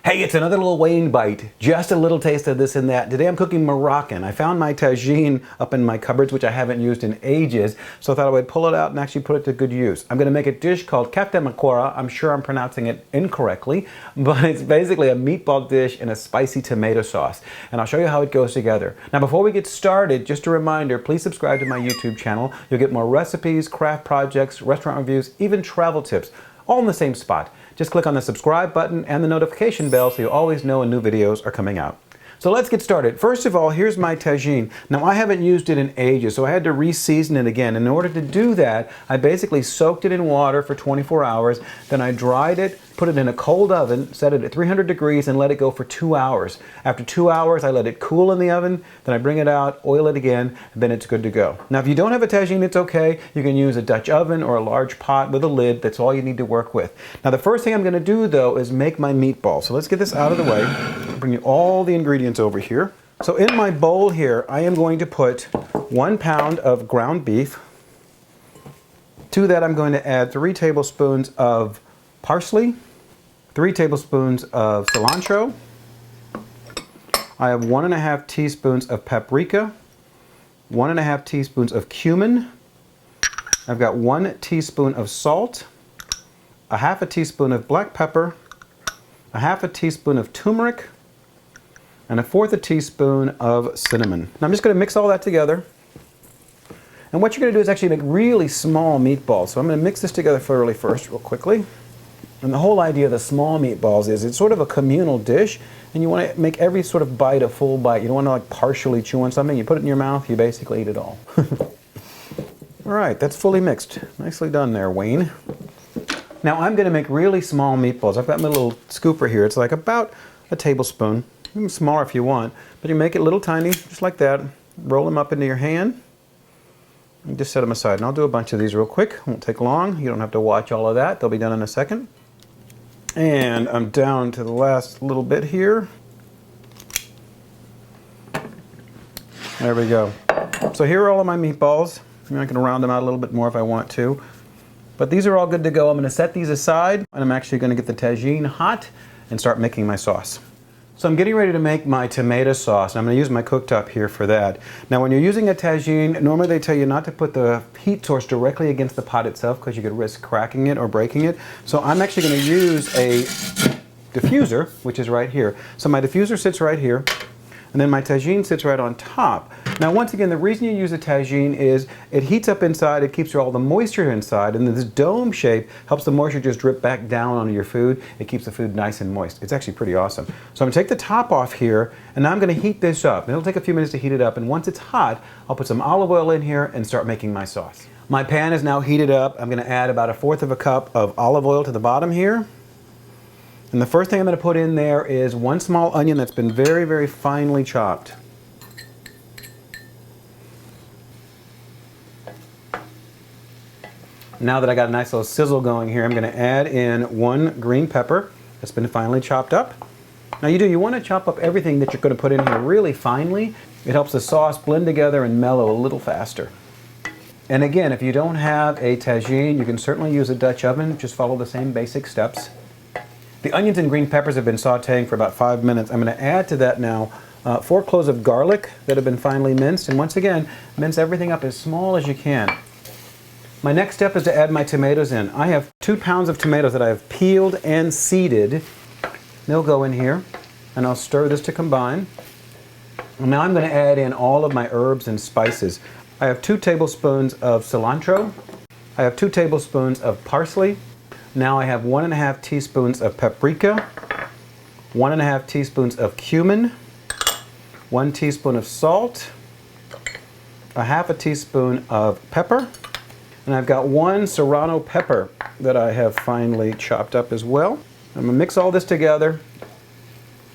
Hey, it's another little WayneBite. Just a little taste of this and that. Today I'm cooking Moroccan. I found my tagine up in my cupboards, which I haven't used in ages, so I thought I would pull it out and actually put it to good use. I'm going to make a dish called Kefta Mkaoura. I'm sure I'm pronouncing it incorrectly, but it's basically a meatball dish in a spicy tomato sauce. And I'll show you how it goes together. Now, before we get started, just a reminder, please subscribe to my YouTube channel. You'll get more recipes, craft projects, restaurant reviews, even travel tips, all in the same spot. Just click on the subscribe button and the notification bell so you always know when new videos are coming out. So let's get started. First of all, here's my tagine. Now, I haven't used it in ages, so I had to re-season it again. In order to do that, I basically soaked it in water for 24 hours. Then I dried it, put it in a cold oven, set it at 300 degrees, and let it go for 2 hours. After 2 hours, I let it cool in the oven. Then I bring it out, oil it again, and then it's good to go. Now, if you don't have a tagine, it's okay. You can use a Dutch oven or a large pot with a lid. That's all you need to work with. Now, the first thing I'm going to do, though, is make my meatball. So let's get this out of the way. I'll bring you all the ingredients over here. So in my bowl here, I am going to put 1 pound of ground beef. To that, I'm going to add 3 tablespoons of parsley, 3 tablespoons of cilantro. I have 1½ teaspoons of paprika, 1½ teaspoons of cumin. I've got 1 teaspoon of salt, 1/2 teaspoon of black pepper, 1/2 teaspoon of turmeric, and 1/4 teaspoon of cinnamon. Now I'm just going to mix all that together. And what you're going to do is actually make really small meatballs. So I'm going to mix this together thoroughly first, real quickly. And the whole idea of the small meatballs is it's sort of a communal dish, and you want to make every sort of bite a full bite. You don't want to like partially chew on something. You put it in your mouth, you basically eat it all. All right, that's fully mixed. Nicely done there, Wayne. Now I'm going to make really small meatballs. I've got my little scooper here. It's like about a tablespoon. Even smaller if you want, but you make it little tiny, just like that. Roll them up into your hand and just set them aside. And I'll do a bunch of these real quick. Won't take long. You don't have to watch all of that. They'll be done in a second. And I'm down to the last little bit here. There we go. So here are all of my meatballs. I can round them out a little bit more if I want to. But these are all good to go. I'm going to set these aside, and I'm actually going to get the tagine hot and start making my sauce. So I'm getting ready to make my tomato sauce, and I'm going to use my cooktop here for that. Now, when you're using a tagine, normally they tell you not to put the heat source directly against the pot itself because you could risk cracking it or breaking it. So I'm actually going to use a diffuser, which is right here. So my diffuser sits right here, and then my tagine sits right on top. Now, once again, the reason you use a tagine is it heats up inside, it keeps all the moisture inside, and this dome shape helps the moisture just drip back down onto your food. It keeps the food nice and moist. It's actually pretty awesome. So I'm going to take the top off here, and now I'm going to heat this up. It'll take a few minutes to heat it up, and once it's hot, I'll put some olive oil in here and start making my sauce. My pan is now heated up. I'm going to add about 1/4 cup of olive oil to the bottom here. And the first thing I'm going to put in there is 1 small onion that's been very, very finely chopped. Now that I got a nice little sizzle going here, I'm going to add in 1 green pepper that's been finely chopped up. Now you want to chop up everything that you're going to put in here really finely. It helps the sauce blend together and mellow a little faster. And again, if you don't have a tagine, you can certainly use a Dutch oven. Just follow the same basic steps. The onions and green peppers have been sauteing for about 5 minutes. I'm going to add to that now 4 cloves of garlic that have been finely minced. And once again, mince everything up as small as you can. My next step is to add my tomatoes in. I have 2 pounds of tomatoes that I have peeled and seeded. They'll go in here, and I'll stir this to combine. And now I'm going to add in all of my herbs and spices. I have 2 tablespoons of cilantro. I have 2 tablespoons of parsley. Now I have 1½ teaspoons of paprika, 1½ teaspoons of cumin, 1 teaspoon of salt, 1/2 teaspoon of pepper, and I've got 1 serrano pepper that I have finely chopped up as well. I'm going to mix all this together,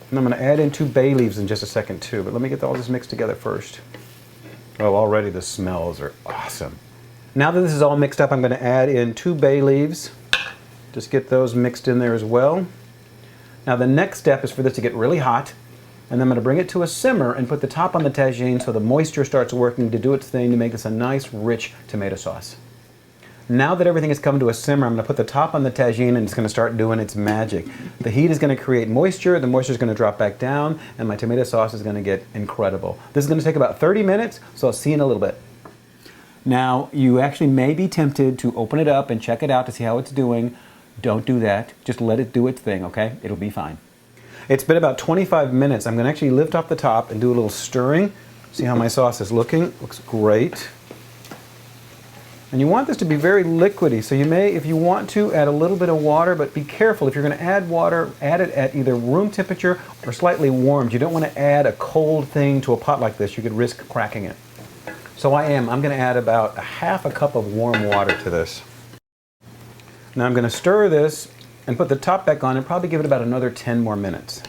and I'm going to add in 2 bay leaves in just a second too, but let me get all this mixed together first. Oh, already the smells are awesome. Now that this is all mixed up, I'm going to add in 2 bay leaves. Just get those mixed in there as well. Now the next step is for this to get really hot, and then I'm going to bring it to a simmer and put the top on the tagine so the moisture starts working to do its thing to make this a nice, rich tomato sauce. Now that everything has come to a simmer, I'm going to put the top on the tagine and it's going to start doing its magic. The heat is going to create moisture, the moisture is going to drop back down, and my tomato sauce is going to get incredible. This is going to take about 30 minutes, so I'll see you in a little bit. Now, you actually may be tempted to open it up and check it out to see how it's doing. Don't do that. Just let it do its thing, okay? It'll be fine. It's been about 25 minutes. I'm going to actually lift off the top and do a little stirring. See how my sauce is looking? Looks great. And you want this to be very liquidy, so you may, if you want to, add a little bit of water, but be careful. If you're going to add water, add it at either room temperature or slightly warmed. You don't want to add a cold thing to a pot like this. You could risk cracking it. So I'm going to add about a half a cup of warm water to this. Now I'm going to stir this and put the top back on and probably give it about another 10 more minutes.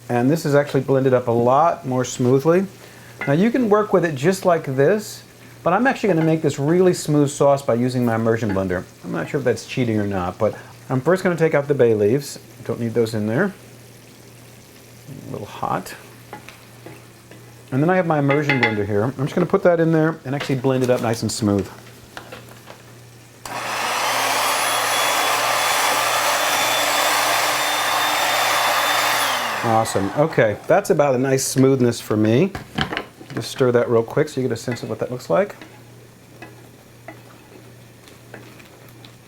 And this is actually blended up a lot more smoothly. Now you can work with it just like this, but I'm actually going to make this really smooth sauce by using my immersion blender. I'm not sure if that's cheating or not, but I'm first going to take out the bay leaves. Don't need those in there. A little hot. And then I have my immersion blender here. I'm just going to put that in there and actually blend it up nice and smooth. Awesome. Okay, that's about a nice smoothness for me. Just stir that real quick so you get a sense of what that looks like.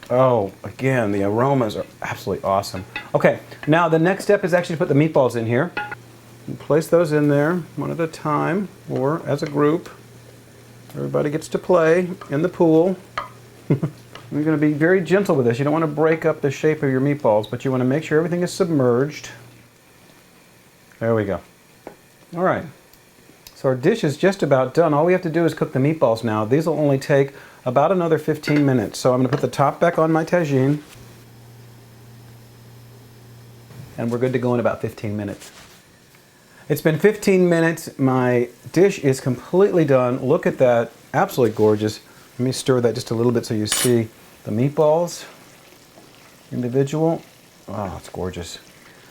Oh, again, the aromas are absolutely awesome. Okay, now the next step is actually to put the meatballs in here. And place those in there one at a time or as a group. Everybody gets to play in the pool. You're going to be very gentle with this. You don't want to break up the shape of your meatballs, but you want to make sure everything is submerged. There we go. All right. So our dish is just about done. All we have to do is cook the meatballs now. These will only take about another 15 minutes. So I'm going to put the top back on my tagine. And we're good to go in about 15 minutes. It's been 15 minutes. My dish is completely done. Look at that. Absolutely gorgeous. Let me stir that just a little bit so you see the meatballs individual. Oh, it's gorgeous.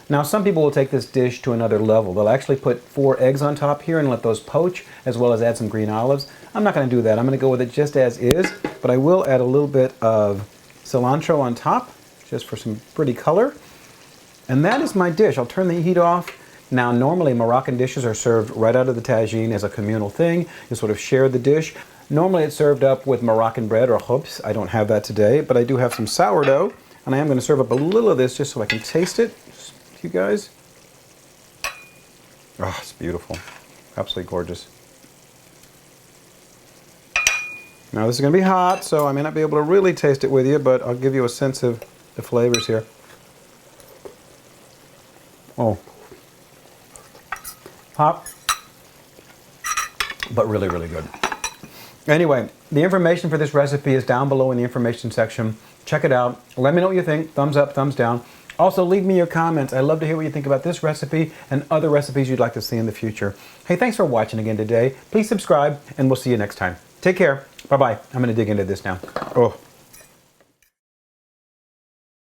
Now, some people will take this dish to another level. They'll actually put 4 eggs on top here and let those poach, as well as add some green olives. I'm not going to do that. I'm going to go with it just as is, but I will add a little bit of cilantro on top, just for some pretty color. And that is my dish. I'll turn the heat off. Now, normally Moroccan dishes are served right out of the tagine as a communal thing. You sort of share the dish. Normally it's served up with Moroccan bread or khubz. I don't have that today, but I do have some sourdough, and I am going to serve up a little of this just so I can taste it. You guys. Oh, it's beautiful. Absolutely gorgeous. Now this is going to be hot, so I may not be able to really taste it with you, but I'll give you a sense of the flavors here. Oh. Hot, but really, really good. Anyway, the information for this recipe is down below in the information section. Check it out. Let me know what you think. Thumbs up, thumbs down. Also, leave me your comments. I'd love to hear what you think about this recipe and other recipes you'd like to see in the future. Hey, thanks for watching again today. Please subscribe, and we'll see you next time. Take care. Bye-bye. I'm going to dig into this now. Oh.